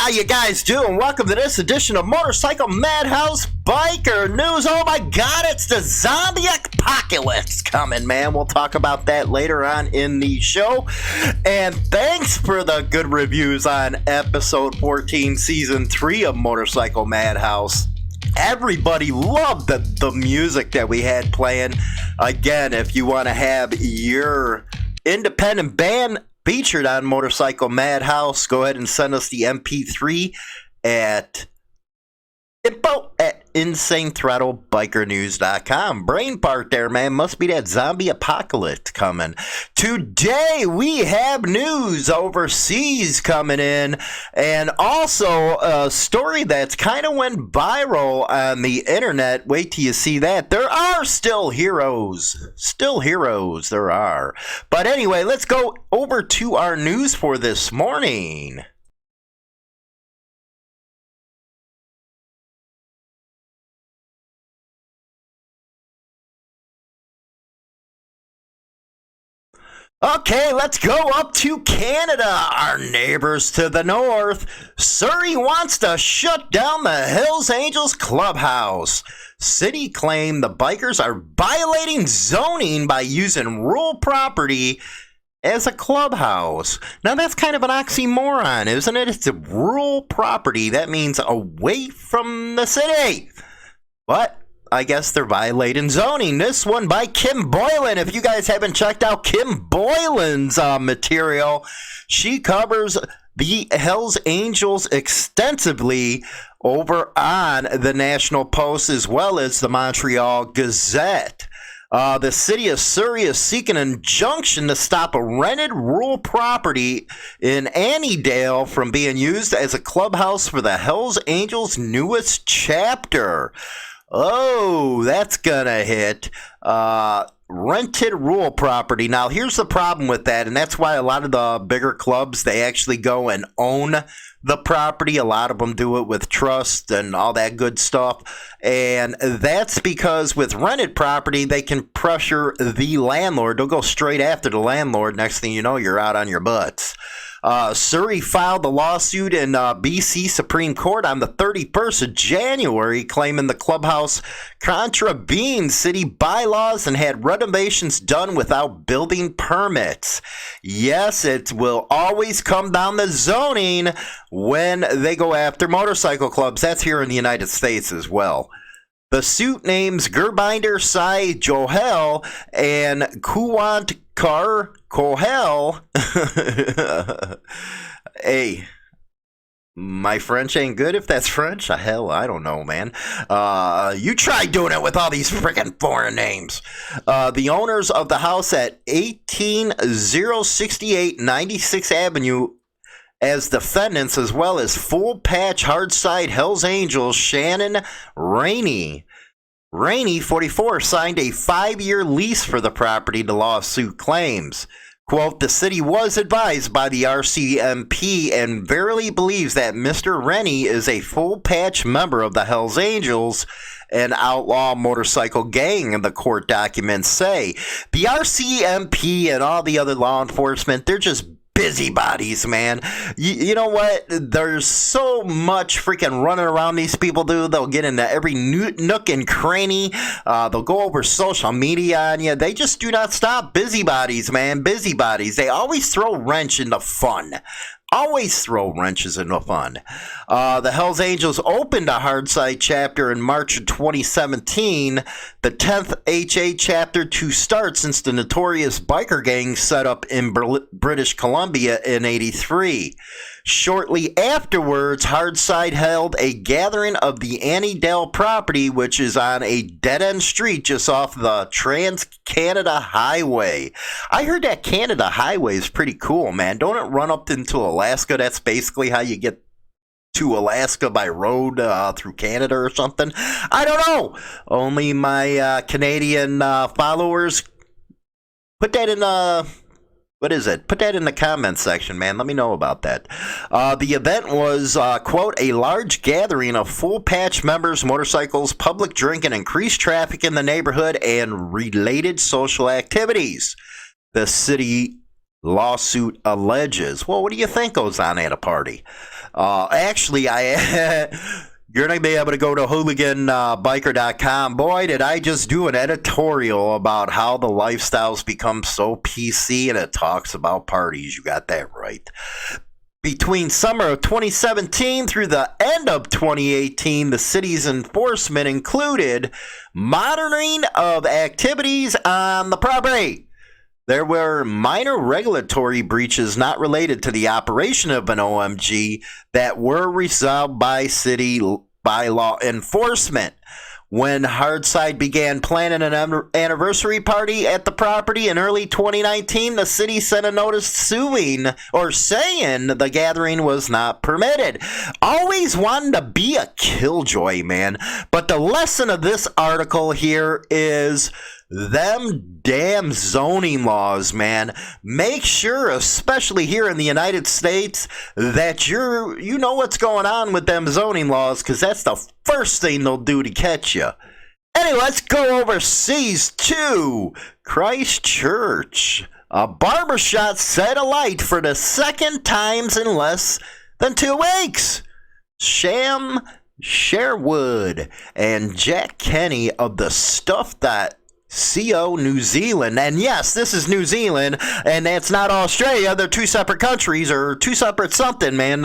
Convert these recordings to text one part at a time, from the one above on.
How you guys doing? Welcome to this edition of Motorcycle Madhouse Biker News. Oh my god, it's the zombie apocalypse coming, man. We'll talk about that later on in the show. And thanks for the good reviews on episode 14, season 3 of Motorcycle Madhouse. Everybody loved the music that we had playing. Again, if you want to have your independent band featured on Motorcycle Madhouse, go ahead and send us the MP3 at info@insanethrottlebikernews.com. Brain part there, man. Must be that zombie apocalypse coming. Today, we have news overseas coming in, and also a story that's kind of went viral on the internet. Wait till you see that. There are still heroes. Still heroes, there are. But anyway, let's go over to our news for this morning. Okay, let's go up to Canada, our neighbors to the north. Surrey wants to shut down the Hells Angels clubhouse. City claim the bikers are violating zoning by using rural property as a clubhouse. Now that's kind of an oxymoron, isn't it? It's a rural property. That means away from the city. What? I guess they're violating zoning. This one by Kim Boylan. If you guys haven't checked out Kim Boylan's material, she covers the Hells Angels extensively over on the National Post as well as the Montreal Gazette. The city of Surrey is seeking an injunction to stop a rented rural property in Annandale from being used as a clubhouse for the Hells Angels' newest chapter. Oh, that's gonna hit. Rented rural property. Now, here's the problem with that, and that's why a lot of the bigger clubs, they actually go and own the property. A lot of them do it with trust and all that good stuff. And that's because with rented property, they can pressure the landlord. They'll go straight after the landlord. Next thing you know, you're out on your butts. Surrey filed the lawsuit in BC Supreme Court on the 31st of January, claiming the clubhouse contravened city bylaws and had renovations done without building permits. Yes, it will always come down to zoning when they go after motorcycle clubs. That's here in the United States as well. The suit names Gurbinder Sai Johel and Kuwant Kar Kohel. Hey, my French ain't good if that's French. Hell, I don't know, man. You try doing it with all these freaking foreign names. The owners of the house at 18068 96th Avenue as defendants, as well as full patch hard side Hells Angels Shannon Rainey. Rainey, 44, signed a 5-year lease for the property, the lawsuit claims. Quote, the city was advised by the RCMP and verily believes that Mr. Rennie is a full patch member of the Hells Angels, an outlaw motorcycle gang, the court documents say. The RCMP and all the other law enforcement, they're just busybodies, man. You know what? There's so much freaking running around these people do. They'll get into every nook and cranny. They'll go over social media on you. They just do not stop. Busybodies, man. Busybodies. They always throw a wrench into fun. Always throw wrenches into fun. The Hells Angels opened a Hardside chapter in March of 2017, the 10th HA chapter to start since the notorious biker gang set up in British Columbia in '83. Shortly afterwards, Hardside held a gathering of the Annandale property, which is on a dead-end street just off the Trans-Canada Highway. I heard that Canada Highway is pretty cool, man. Don't it run up into Alaska? That's basically how you get to Alaska by road through Canada or something. I don't know. Only my Canadian followers. Put that in What is it? Put that in the comments section, man. Let me know about that. The event was, quote, a large gathering of full patch members, motorcycles, public drinking, increased traffic in the neighborhood, and related social activities. The city lawsuit alleges. Well, what do you think goes on at a party? Actually, you're going to be able to go to hooliganbiker.com. Boy, did I just do an editorial about how the lifestyles become so PC, and it talks about parties. You got that right. Between summer of 2017 through the end of 2018, the city's enforcement included monitoring of activities on the property. There were minor regulatory breaches not related to the operation of an OMG that were resolved by city bylaw enforcement. When Hardside began planning an anniversary party at the property in early 2019, the city sent a notice saying the gathering was not permitted. Always wanted to be a killjoy, man. But the lesson of this article here is them damn zoning laws, man. Make sure, especially here in the United States, that you know what's going on with them zoning laws, because that's the first thing they'll do to catch you. Anyway, let's go overseas to Christchurch. A barbershop set alight for the second time in less than 2 weeks. Sham Sherwood and Jack Kenny of the Stuff.co New Zealand. And yes, this is New Zealand, and that's not Australia. They're two separate countries, or two separate something, man.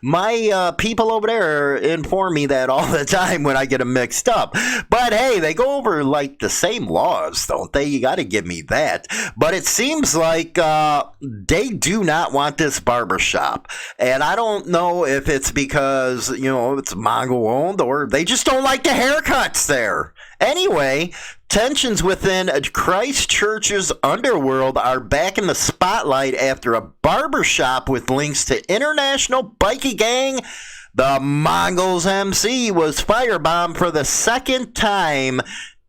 My people over there inform me that all the time when I get them mixed up. But hey, they go over like the same laws, don't they? You got to give me that. But it seems like they do not want this barbershop. And I don't know if it's because, it's Mongol owned, or they just don't like the haircuts there. Anyway, tensions within Christchurch's underworld are back in the spotlight after a barbershop with links to international bikie gang, the Mongols MC, was firebombed for the second time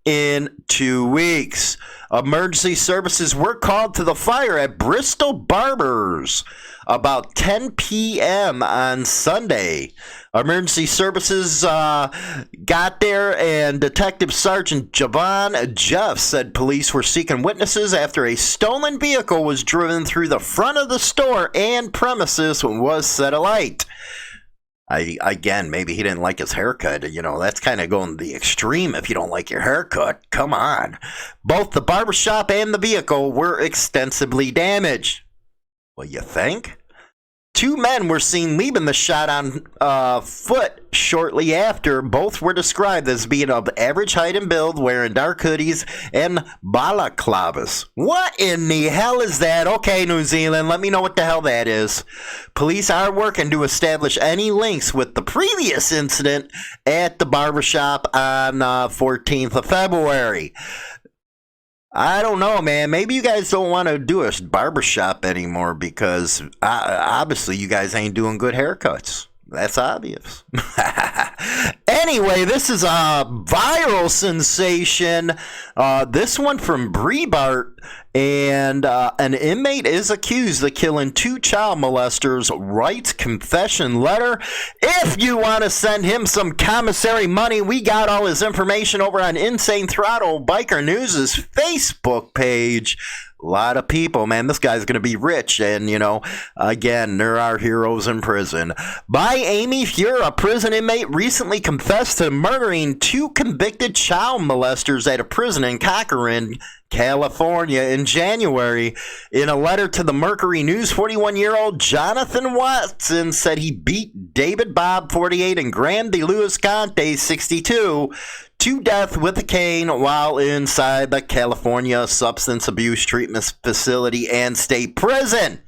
in 2 weeks. Emergency services were called to the fire at Bristol Barbers about 10 p.m. on Sunday. Emergency services got there, and Detective Sergeant Javon Jeff said police were seeking witnesses after a stolen vehicle was driven through the front of the store and premises was set alight. Again, maybe he didn't like his haircut. That's kind of going to the extreme if you don't like your haircut. Come on. Both the barbershop and the vehicle were extensively damaged. Well, you think? 2 men were seen leaving the shop on foot shortly after. Both were described as being of average height and build, wearing dark hoodies and balaclavas. What in the hell is that? Okay, New Zealand, let me know what the hell that is. Police are working to establish any links with the previous incident at the barbershop on 14th of February. I don't know, man. Maybe you guys don't want to do a barbershop anymore because obviously you guys ain't doing good haircuts. That's obvious. Anyway, this is a viral sensation. This one from Breitbart, and an inmate is accused of killing 2 child molesters. Writes confession letter. If you want to send him some commissary money, we got all his information over on Insane Throttle Biker News' Facebook page. A lot of people, man. This guy's going to be rich. And, again, there are heroes in prison. By Amy Fuhr, a prison inmate recently confessed to murdering 2 convicted child molesters at a prison in Corcoran, California in January. In a letter to the Mercury News, 41-year-old Jonathan Watson said he beat David Bob, 48, and Graham DeLuis Conte, 62, to death with a cane while inside the California Substance Abuse Treatment Facility and State Prison.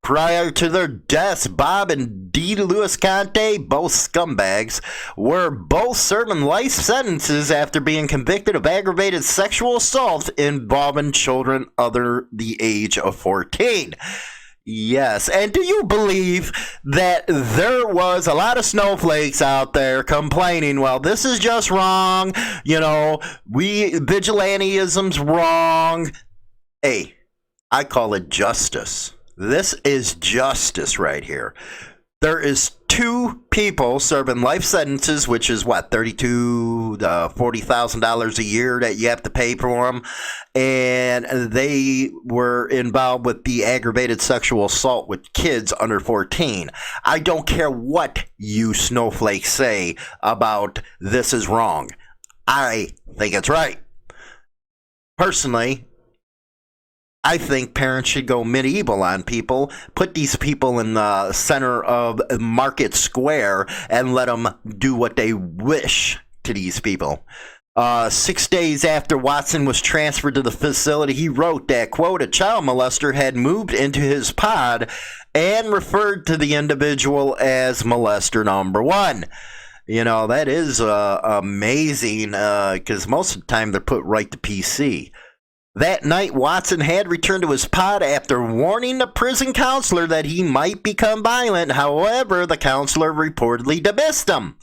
Prior to their deaths, Bob and DeLuis Conte, both scumbags, were both serving life sentences after being convicted of aggravated sexual assault involving children under the age of 14. Yes, and do you believe that there was a lot of snowflakes out there complaining, well, this is just wrong, vigilantism's wrong. Hey, I call it justice. This is justice right here. There is 2 people serving life sentences, which is what, $32,000 to $40,000 a year that you have to pay for them, and they were involved with the aggravated sexual assault with kids under 14. I don't care what you snowflakes say about this is wrong. I think it's right. Personally, I think parents should go medieval on people, put these people in the center of Market Square, and let them do what they wish to these people. 6 days after Watson was transferred to the facility, he wrote that, quote, a child molester had moved into his pod and referred to the individual as molester number 1. You know, that is amazing, because most of the time they're put right to PC. That night, Watson had returned to his pod after warning the prison counselor that he might become violent. However, the counselor reportedly dismissed him.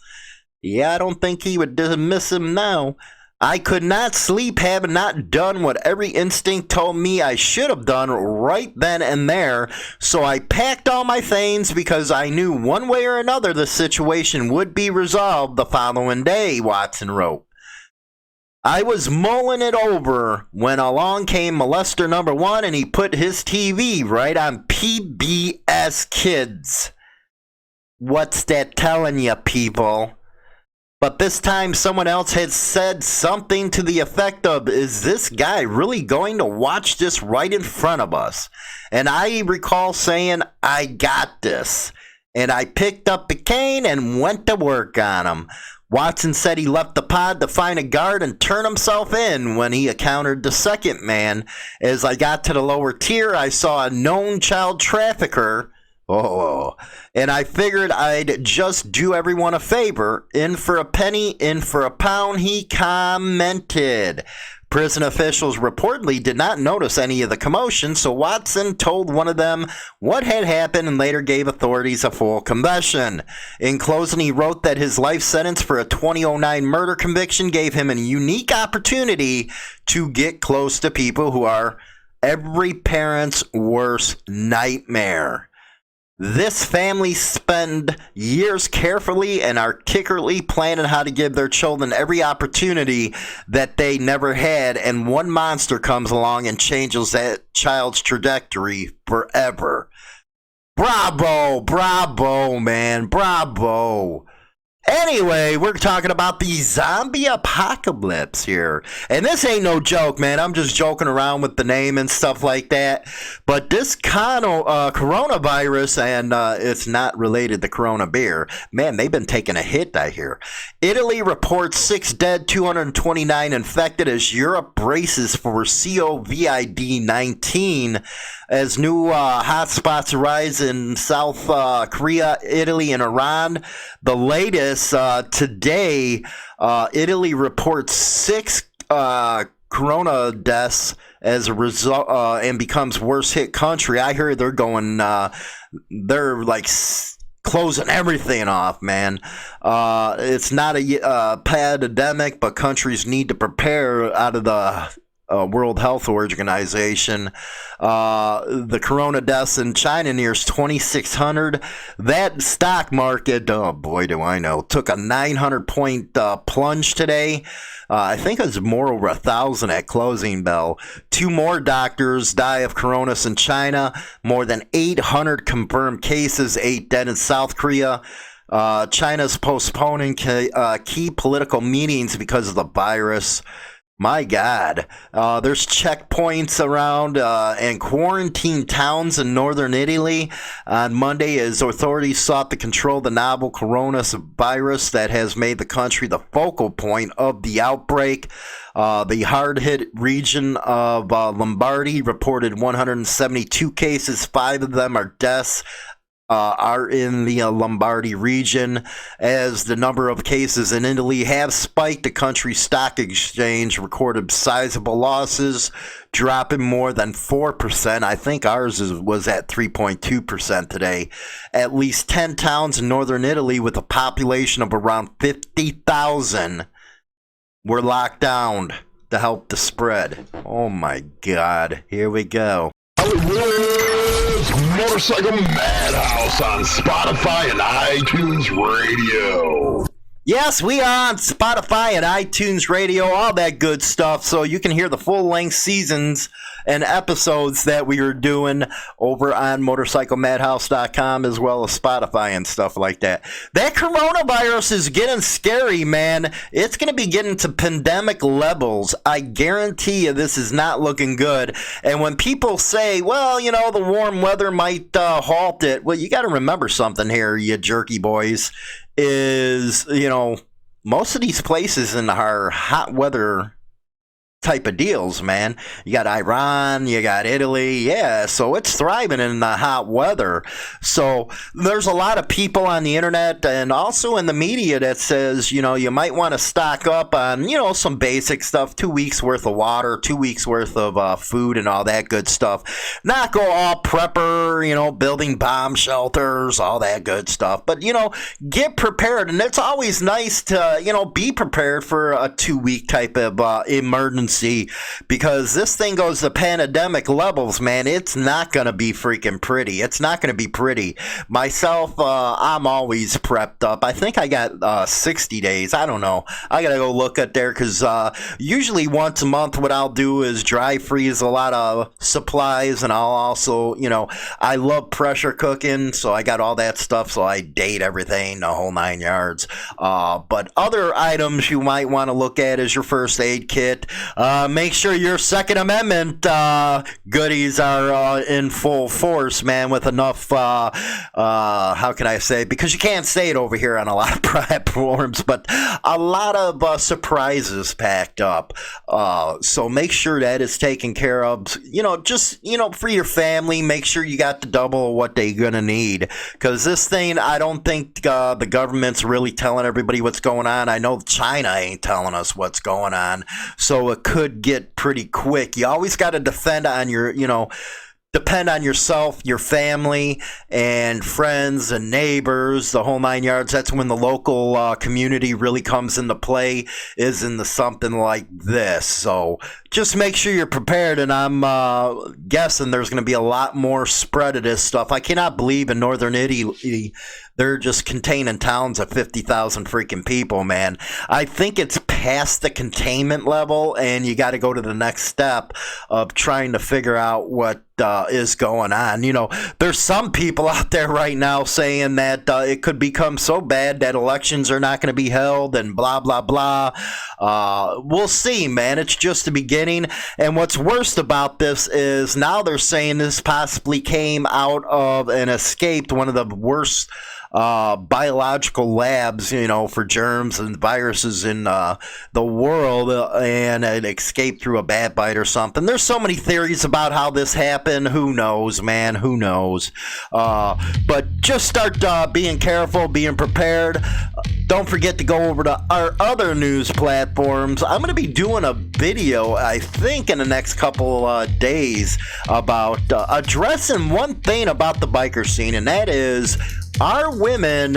Yeah, I don't think he would dismiss him now. I could not sleep, having not done what every instinct told me I should have done right then and there, so I packed all my things because I knew one way or another the situation would be resolved the following day, Watson wrote. I was mulling it over when along came molester number 1, and he put his TV right on PBS Kids. What's that telling you, people? But this time someone else had said something to the effect of, is this guy really going to watch this right in front of us? And I recall saying, I got this. And I picked up the cane and went to work on him. Watson said he left the pod to find a guard and turn himself in when he encountered the second man. As I got to the lower tier, I saw a known child trafficker. And I figured I'd just do everyone a favor. In for a penny, in for a pound, he commented. Prison officials reportedly did not notice any of the commotion, so Watson told one of them what had happened and later gave authorities a full confession. In closing, he wrote that his life sentence for a 2009 murder conviction gave him a unique opportunity to get close to people who are every parent's worst nightmare. This family spent years carefully and articulately planning how to give their children every opportunity that they never had, and one monster comes along and changes that child's trajectory forever. Bravo, bravo, man, bravo. Anyway, we're talking about the zombie apocalypse here. And this ain't no joke, man. I'm just joking around with the name and stuff like that. But this coronavirus, and it's not related to Corona beer, man, they've been taking a hit, I hear. Italy reports 6 dead, 229 infected as Europe braces for COVID-19 as new hotspots arise in South Korea, Italy, and Iran. The latest today, Italy reports 6 corona deaths as a result, and becomes worst hit country. I heard they're going, they're like closing everything off, man. It's not a pandemic, but countries need to prepare out of the World Health Organization. The corona deaths in China nears 2,600. That stock market, oh boy do I know, took a 900-point plunge today. I think it was more over 1,000 at closing bell. 2 more doctors die of coronas in China. More than 800 confirmed cases, 8 dead in South Korea. China's postponing key political meetings because of the virus. My God, there's checkpoints around and quarantine towns in northern Italy on Monday as authorities sought to control the novel coronavirus that has made the country the focal point of the outbreak. The hard-hit region of Lombardy reported 172 cases. 5 of them are deaths. Are in the Lombardy region. As the number of cases in Italy have spiked, the country's stock exchange recorded sizable losses, dropping more than 4%. I think ours was at 3.2% today. At least 10 towns in northern Italy with a population of around 50,000 were locked down to help the spread. Oh my God, here we go. Motorcycle Madhouse on Spotify and iTunes Radio. Yes, we are on Spotify and iTunes Radio, all that good stuff, so you can hear the full-length seasons and episodes that we are doing over on motorcyclemadhouse.com as well as Spotify and stuff like that. That coronavirus is getting scary, man. It's going to be getting to pandemic levels. I guarantee you this is not looking good. And when people say, well, you know, the warm weather might halt it, well, you got to remember something here, you jerky boys, is, you know, most of these places in our hot weather type of deals, man. You got Iran, you got Italy, yeah, so it's thriving in the hot weather. So there's a lot of people on the internet and also in the media that says, you know, you might want to stock up on, you know, some basic stuff, 2 weeks worth of water, 2 weeks worth of food and all that good stuff. Not go all prepper, you know, building bomb shelters, all that good stuff. But, you know, get prepared. And it's always nice to, you know, be prepared for a 2 week type of emergency, because this thing goes to pandemic levels, man. It's not going to be freaking pretty. It's not going to be pretty. Myself, I'm always prepped up. I think I got 60 days. I don't know. I got to go look at there because usually once a month what I'll do is dry freeze a lot of supplies, and I'll also, you know, I love pressure cooking, so I got all that stuff, so I date everything, the whole 9 yards. But other items you might want to look at is your first aid kit. Make sure your Second Amendment goodies are in full force, man, with enough, how can I say, because you can't say it over here on a lot of platforms, but a lot of surprises packed up. So make sure that is taken care of. You know, just, you know, for your family, make sure you got the double of what they're going to need. Because this thing, I don't think the government's really telling everybody what's going on. I know China ain't telling us what's going on. So it could get pretty quick. You always got to depend on yourself, your family, and friends and neighbors, the whole 9 yards. That's when the local community really comes into play, is in something like this. So just make sure you're prepared, and I'm guessing there's going to be a lot more spread of this stuff. I cannot believe in northern Italy they're just containing towns of 50,000 freaking people, man. I think it's past the containment level, and you got to go to the next step of trying to figure out what is going on. You know, there's some people out there right now saying that it could become so bad that elections are not going to be held and blah, blah, blah. We'll see, man. It's just the beginning. And what's worst about this is now they're saying this possibly came out of and escaped one of the worst biological labs, you know, for germs and viruses in the world, and it escaped through a bat bite or something. There's so many theories about how this happened. Who knows, man? Who knows? But just start being careful, being prepared. Don't forget to go over to our other news platforms. I'm going to be doing a video, I think, in the next couple days about addressing one thing about the biker scene, and that is, are women,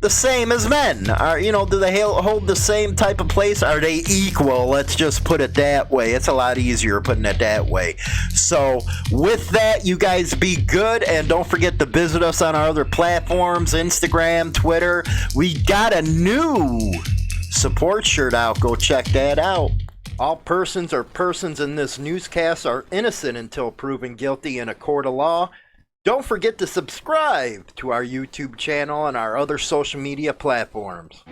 the same as men? Are, do they hold the same type of place? Are they equal? Let's just put it that way. It's a lot easier putting it that way. So with that, you guys be good, and don't forget to visit us on our other platforms, Instagram, Twitter. We got a new support shirt out. Go check that out. All persons or persons in this newscast are innocent until proven guilty in a court of law. Don't forget to subscribe to our YouTube channel and our other social media platforms.